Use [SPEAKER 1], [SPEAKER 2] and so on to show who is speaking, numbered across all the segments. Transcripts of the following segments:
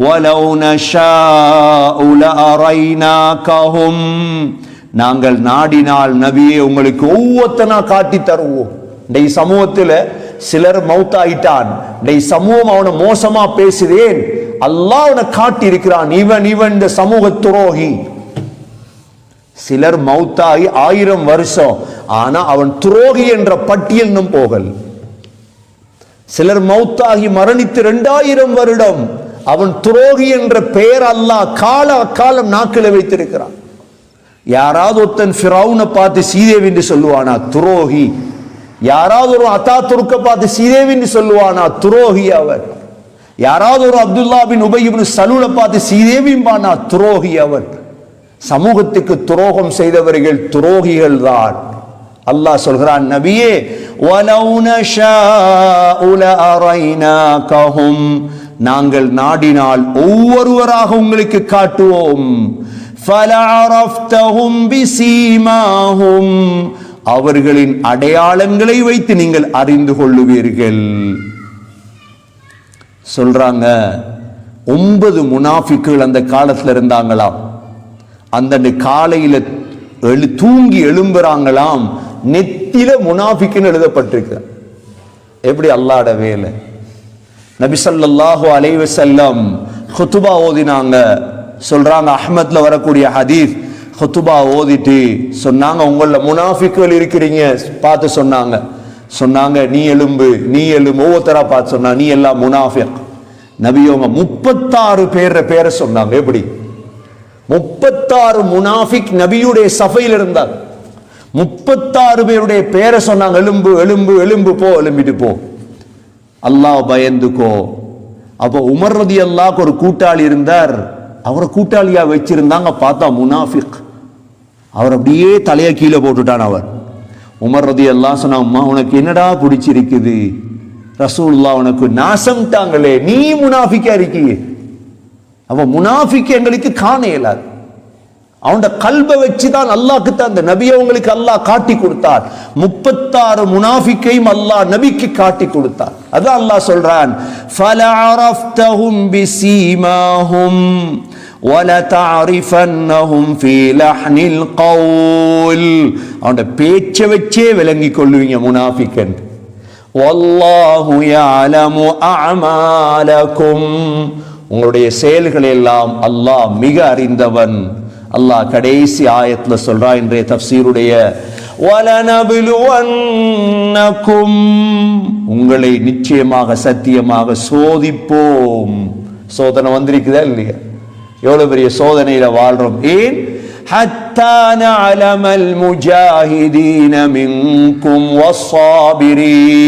[SPEAKER 1] வலவ் நஷாஉ லஅரைனாகஹும், நாங்கள் நாடினால் நபியே உங்களுக்கு ஒவ்வொருத்தனா காட்டி தருவோம். இந்த சமூகத்தில் சிலர் மௌத்தாயிட்டான், இந்த சமூகம் அவனை மோசமா பேசுதேன், அல்லாஹ் அவனை காட்டி இருக்கிறான், இவன் இந்த சமூக துரோகி. சிலர் மௌத்தாகி 1000 வருஷம், ஆனா அவன் துரோகி என்ற பட்டியல் இன்னும் போகல். சிலர் மௌத்தாகி மரணித்து 2000 வருடம், அவன் துரோகி என்ற பெயர் அல்லாஹ் காலம் நாக்கில வைத்திருக்கிறான். யாராவது ஒருத்தன் ஃபிரௌனை பார்த்து சீதேவி என்று சொல்லுவானா? துரோகி. யாராவது ஒரு அத்தாதுர்க்க பார்த்து சீதேவி என்று சொல்லுவானா? துரோகி அவர். யாராவது ஒரு அப்துல்லா பின் உபை இப்னு சலூலை பார்த்து சீதேவிம்பானா? துரோகி அவர். சமூகத்துக்கு துரோகம் செய்தவர்கள் துரோகிகள் தான். அல்லாஹ் சொல்கிறான், நபியே வலவ் நஷாஉ லஅரைனாகஹும், நாங்கள் நாடினால் ஒவ்வொருவராக உங்களுக்கு காட்டுவோம். ஃபலஅரஃப்தஹும் பிஸீமாஹும், அவர்களின் அடையாளங்களை வைத்து நீங்கள் அறிந்து கொள்ளுவீர்கள். சொல்றாங்க 9 முனாஃபிக்குகள் அந்த காலத்துல இருந்தாங்களாம். அந்த காலையில தூங்கி எழும்புறாங்களாம், நெத்தில முனாஃபிக்குன்னு எழுதப்பட்டிருக்கு. எப்படி அல்லாஹ்வுடைய வேலை. நபி ஸல்லல்லாஹு அலைஹி வஸல்லம் குதுபா ஓதினாங்க. சொல்றாங்க, அஹ்மத்ல வரக்கூடிய ஹதீஸ், குதுபா ஓதிட்டு சொன்னாங்க, உங்கள முனாஃபிக்குகள் இருக்கிறீங்க பார்த்து சொன்னாங்க நீ எழும்பு ஒவ்வொருத்தரா பார்த்து சொன்னா, நீ எல்லாம் முனாஃபிக். நபியோங்க 36 பேரை சொன்னாங்க. எப்படி 36 முனாஃபிக் நபியுடைய சஃபையில் இருந்தார். 36 பேருடைய பேரை சொன்னாங்க. எழும்பு போ, எழும்பிட்டு போ, அல்லாஹ் பயந்துக்கோ. அப்போ உமர் ரலியல்லாஹு ஒரு கூட்டாளி இருந்தார், அவரை கூட்டாளியா வச்சிருந்தாங்க. பார்த்தா முனாஃபிக், அவர் அப்படியே தலைய கீழே போட்டுட்டான். அவர் உமர் ரலியல்லாஹு சொன்னாங்க, உனக்கு என்னடா பிடிச்சிருக்குது? ரசூலுல்லாஹ் உனக்கு நாசம்ட்டாங்களே, நீ முனாஃபிக்கா இருக்கீங்க. அப்ப முனாஃபிக் எங்களுக்கு காண இயலாது. அவனோட கல்பை வச்சுதான் அல்லாஹ்க்கு தான் அந்த நபி அவங்களுக்கு அல்லாஹ் காட்டி கொடுத்தார். 36 முனாஃபிக்கையும் அல்லாஹ் நபிக்கு காட்டி கொடுத்தார். அதான் அல்லாஹ் சொல்றான், ஃபலஅரஃப்தஹும் பிஸீமாஹும் வலதஅரிஃபன்னஹும் ஃபீ லஹ்னில் கௌல், அவனோட பேச்சை வச்சே விளங்கி கொள்ளுவீங்க முனாஃபிக்கன். வல்லாஹு யஅலமு அஅமாலகும், உங்களுடைய செயல்களை எல்லாம் அல்லாஹ் மிக அறிந்தவன். அல்லாஹ் கடைசி ஆயத்துல சொல்றா, இன்றைய தஃப்சீருடைய வலனபிலுவன்னகும், உங்களை நிச்சயமாக சத்தியமாக சோதிப்போம். சோதனை வந்திருக்குதா இல்லையா? எவ்வளவு பெரிய சோதனையில வாழ்றோம். ஏன்? ஹத்தா நஅலமல் முஜாஹிதீன மின்கும் வஸ்ஸாபிரீன்,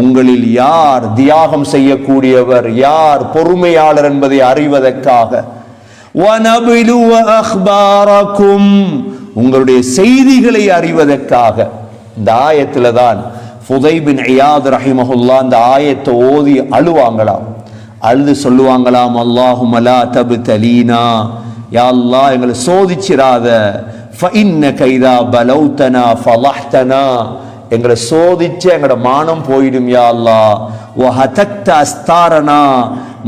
[SPEAKER 1] உங்களில் யார் தியாகம் செய்யக்கூடியவர், யார் பொறுமையாளர் என்பதை அறிவதற்காக. வனபிலுவ அக்பாரக்கும், உங்களுடைய செய்திகளை அறிவதற்காக. இந்த ஆயத்துல தான் ஃபுதைல் பின் இயாத் ரஹிமஹுல்லாஹ் இந்த ஆயத்தை ஓதி அழுவாங்களாம். அழுது சொல்லுவாங்களாம், அல்லாஹும்ம லா தப்தலீனா, யா அல்லாஹ் எங்களை சோதிச்சிராத. ஃபஇன்னக இதா பலௌதனா ஃபலஹ்தனா, எங்களை சோதிச்சு எங்களோட மானம் போயிடும் யா அல்லாஹ். வஹதக்த அஸ்தாரனா,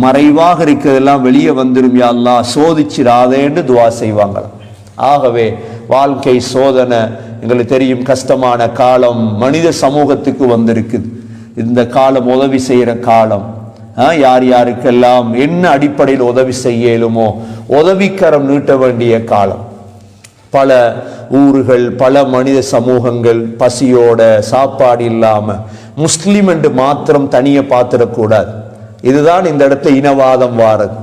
[SPEAKER 1] மறைவாக இருக்கிறதெல்லாம் வெளியே வந்துடும் யா அல்லாஹ், சோதிச்சிராதேன்னு துவா செய்வாங்களாம். ஆகவே வாழ்க்கை சோதனை எங்களுக்கு தெரியும், கஷ்டமான காலம் மனித சமூகத்துக்கு வந்திருக்குது. இந்த காலம் உதவி செய்யற காலம். யார் யாருக்கெல்லாம் என்ன அடிப்படையில் உதவி செய்யலுமோ உதவிக்கரம் நீட்ட வேண்டிய காலம். பல ஊர்கள், பல மனித சமூகங்கள் பசியோட, சாப்பாடு இல்லாம, முஸ்லிம் என்று மாத்திரம் தனிய பார்த்திடக்கூடாது. இதுதான் இந்த இடத்துல இனவாதம் வாரது.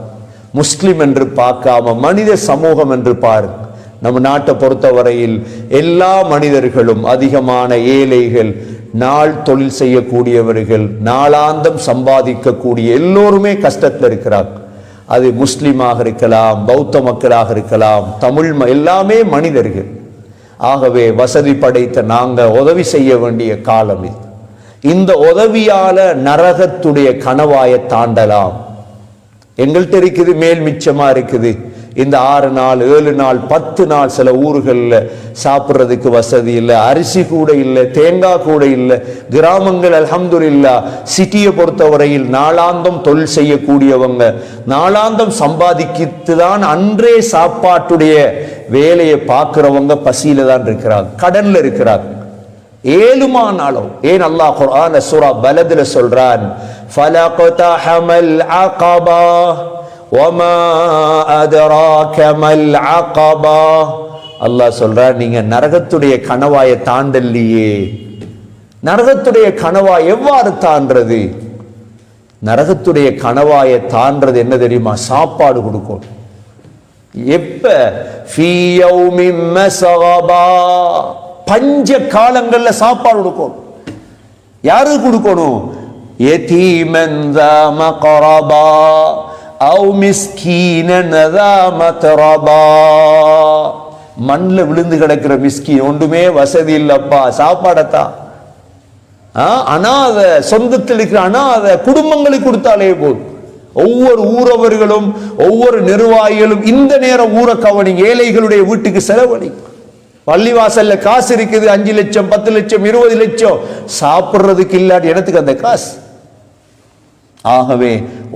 [SPEAKER 1] முஸ்லிம் என்று பார்க்காம மனித சமூகம் என்று பாருங்க. நம்ம நாட்டை பொறுத்தவரையில் எல்லா மனிதர்களும், அதிகமான ஏழைகள், நாள் தொழில் செய்யக்கூடியவர்கள், நாளாந்தம் சம்பாதிக்கக்கூடிய எல்லோருமே கஷ்டத்தில் இருக்கிறாங்க. அது முஸ்லிமாக இருக்கலாம், பௌத்த மக்களாக இருக்கலாம், தமிழ், எல்லாமே மனிதர்கள். ஆகவே வசதி படைத்த நாங்க உதவி செய்ய வேண்டிய காலம் இது. இந்த உதவியால நரகத்துடைய கணவாயை தாண்டலாம். எங்கள்கிட்ட இருக்குது, மேல் மிச்சமா இருக்குது. இந்த 6 நாள் 7 நாள் 10 நாள் சில ஊர்களில் சாப்பிட்றதுக்கு வசதி இல்லை, அரிசி கூட இல்லை, தேங்காய் கூட இல்லை. கிராமங்கள் அல்ஹம்துலில்லாஹ். சிட்டியை பொறுத்தவரையில் நாளாந்தம் தொழில் செய்யக்கூடியவங்க நாளாந்தம் சம்பாதிக்கிட்டு தான் அன்றே சாப்பாட்டுடைய வேலையை பார்க்கிறவங்க பசியில தான் இருக்கிறாங்க, கடன்ல இருக்கிறாங்க. ஏழுமானாலும் ஏன் அல்லாஹ் குர்ஆன் சூரா பலதுல சொல்றான், ஃபலக்தஹமல் அகபா வமா அதராக மல் அகபா. அல்லாஹ் சொல்றான், நீங்க நரகத்துடைய கணவாயை தாண்டல்லையே. நரகத்துடைய கணவாய் எவ்வாறு தாண்டறது? நரகத்துடைய கணவாயை தாண்டறது என்ன தெரியுமா? சாப்பாடு கொடுக்கும். எப்ப? ஃபீ யௌமின் மஸகபா, பஞ்ச காலங்கள்ல சாப்பாடு கொடுக்கும். யாரு கொடுக்கணும்? யதீமன் ذا مقربا او மிஸ்கீனன் ذا متربا. மண்ல விழுந்து கிடக்கிற மிஸ்கீன், ஒன்றுமே வசதி இல்லப்பா, சாப்பாடத்தான். அனாத, சொந்தத்தில் இருக்கிற அனாத குடும்பங்களுக்கு கொடுத்தாலே போதும். ஒவ்வொரு ஊரவர்களும் ஒவ்வொரு நிர்வாகிகளும் இந்த நேரம் ஊரை கவனிங்க, ஏழைகளுடைய வீட்டுக்கு செலவழி. பள்ளிவாசல்ல காசு இருக்குது, 5 லட்சம் 10 லட்சம் 20 லட்சம், சாப்பிடுறதுக்கு இல்லாட்டி இடத்துக்கு அந்த காசு. ஆகவே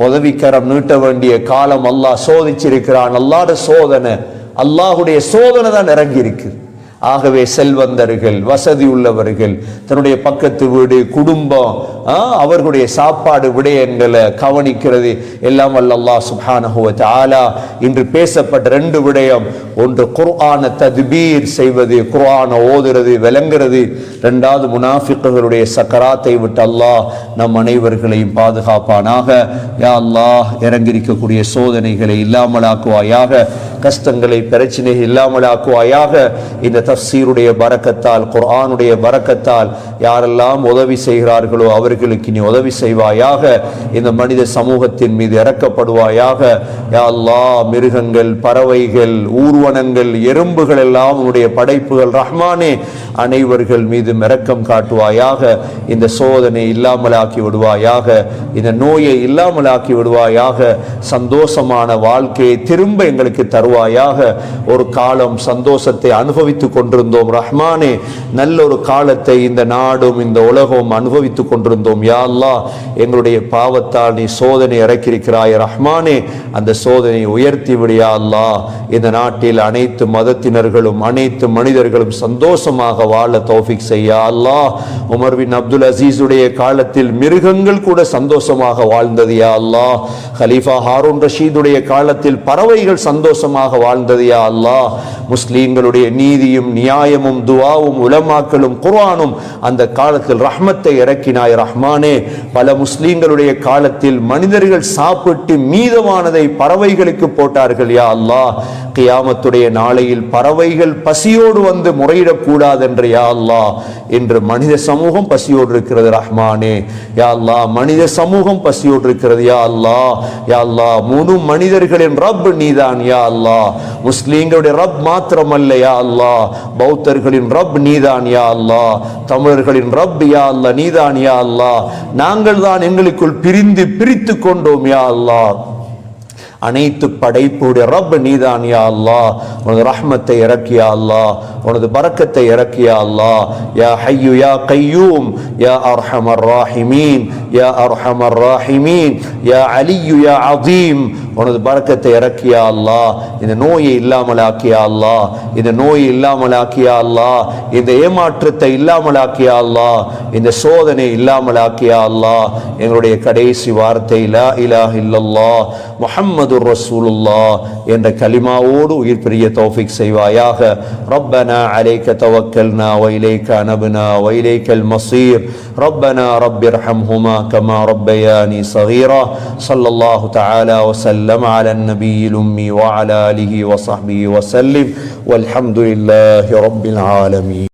[SPEAKER 1] உதவிக்கரம் நீட்ட வேண்டிய காலம் அல்லாஹ் சோதிச்சிருக்கிறான். அல்லாஹ்வுடைய சோதனை, அல்லாஹ்வுடைய சோதனை தான் இறங்கி இருக்கு. ஆகவே செல்வந்தர்கள், வசதி உள்ளவர்கள், தன்னுடைய பக்கத்து வீடு, குடும்பம், அவர்களுடைய சாப்பாடு விடயங்களை கவனிக்கிறது எல்லாம் அல்லாஹ் சுப்ஹானஹு வ தஆலா இன்று பேசப்பட்ட 2 விடயம். ஒன்று குர்ஆனை தத்பீர் செய்வது, குர்ஆனை ஓதுறது, விளங்குறது. 2வது முனாஃபிக்குகளுடைய சக்கராத்தை விட்டு அல்லாஹ் நம் அனைவர்களையும் பாதுகாப்பானாக. யா அல்லாஹ், இறங்கியிருக்கக்கூடிய சோதனைகளை இல்லாமலாக்குவாயாக, கஷ்டங்களை பிரச்சனைகள் இல்லாமலாக்குவாயாக. இந்த தஃசீருடைய பரக்கத்தால், குர்ஆனுடைய பரக்கத்தால் யாரெல்லாம் உதவி செய்கிறார்களோ அவர்களுக்கு நீ உதவி செய்வாயாக. இந்த மனித சமூகத்தின் மீது இறக்கப்படுவாயாக. யா அல்லாஹ், மிருகங்கள், பறவைகள், ஊர்வனங்கள், எறும்புகள் எல்லாம் உன்னுடைய படைப்புகள் ரஹ்மானே, அனைவர்கள் மீது இரக்கம் காட்டுவாயாக. இந்த சோதனை இல்லாமலாக்கி விடுவாயாக, இந்த நோயை இல்லாமலாக்கி விடுவாயாக. சந்தோஷமான வாழ்க்கையை திரும்ப எங்களுக்கு தருவாயாக. ஒரு காலம் சந்தோஷத்தை அனுபவித்துக் கொண்டிருந்தோம் ரஹ்மானே, நல்ல ஒரு காலத்தை இந்த நாடும் இந்த உலகம் அனுபவித்துக் கொண்டிருந்தோம். யா அல்லாஹ், எங்களுடைய பாவத்தால் நீ சோதனை இறக்கியிருக்கிறாய் ரஹ்மானே, அந்த சோதனையை உயர்த்தி விடியா அல்லாஹ். இந்த நாட்டில் அனைத்து மதத்தினர்களும் அனைத்து மனிதர்களும் சந்தோஷமாக வாழ தௌஃபீக் செய்யா அல்லாஹ். உமர் பின் அப்துல் அசீஸுடைய காலத்தில் மிருகங்கள் கூட சந்தோஷமாக வாழ்ந்தது யா அல்லாஹ். கலீஃபா ஹாரூன் ரஷீதுடைய காலத்தில் பறவைகள் சந்தோஷமாக வாழ்ந்தது யா அல்லாஹ். முஸ்லீம்களுடைய நீதியும் நியாயமும் துஆவும் உலமாக்களும் குர்ஆனும் அந்த காலத்தில் ரஹ்மத்தை இறக்கினாய் ரஹ்மானே. பல முஸ்லீம்களுடைய காலத்தில் மனிதர்கள் சாப்பிட்டு மீதமானதை பறவைகளுக்கு போட்டார்கள் யா அல்லாஹ். கியாமத்துடைய நாளையில் பறவைகள் பசியோடு வந்து முறையிடக்கூடாது என்று யா அல்லாஹ் இன்று மனித சமூகம் பசியோடு இருக்கிறது ரஹ்மானே. யா அல்லாஹ், மனித சமூகம் பசியோடு இருக்கிறது யா அல்லாஹ். யா அல்லாஹ், முழு மனிதர்களின் ரப் நீதான் யா அல்லாஹ். முஸ்லீம்களுடைய ரப் மாத்திரமல்ல யா அல்லாஹ், பௌத்தர்களின் ரப் நீதான் யா அல்லாஹ். தமிழர்களின் ரப் யா அல்லாஹ் நீதான் யா அல்லாஹ். நாங்கள் தான் எங்களுக்குள் பிரித்து கொண்டோம் யா அல்லாஹ். அனைத்து படைப்புடைய ரப் நீதான் யா அல்லாஹ். உனது ரஹ்மத்தை இறக்கியா அல்லாஹ், உனது பரக்கத்தை இறக்கியா அல்லாஹ். யா ஹய்யு யா கய்யூம் யா அர்ஹமர் ராஹிமீன் யா அர்ஹமர் ராஹிமீன் யா அலியு யா அதீம், உனது பரக்கத்தை இறக்கியா அல்லாஹ். இந்த நோயை இல்லாமலாக்கியா அல்லாஹ், இந்த நோயை இல்லாமலாக்கியா அல்லாஹ், இந்த ஏமாற்றத்தை இல்லாமலாக்கியா அல்லாஹ், இந்த சோதனை இல்லாமலாக்கியா அல்லாஹ். எங்களுடைய கடைசி வார்த்தை லா இலாஹ இல்லல்லாஹ் முஹம்மது ரசூலுல்லாஹ் என்ற கலிமாவோடு உயிர் பிரிய தௌஃபீக் செய்வாயாக. ரப்பனா அலைக தவக்கல்னா வ இலைக அனப்னா வ இலைக்கல் மஸீர். ரப்பனா ரப்பிர்ஹம்ஹுமா கமா ரப்பயானி ஸகீரா. ஸல்லல்லாஹு தஆலா வ ஸல்லம் அலா நபியில் உம்மி வ அலா ஆலிஹி வ ஸஹ்பிஹி வ ஸல்லிம். வல்ஹம்துலில்லாஹி ரப்பில் ஆலமீன்.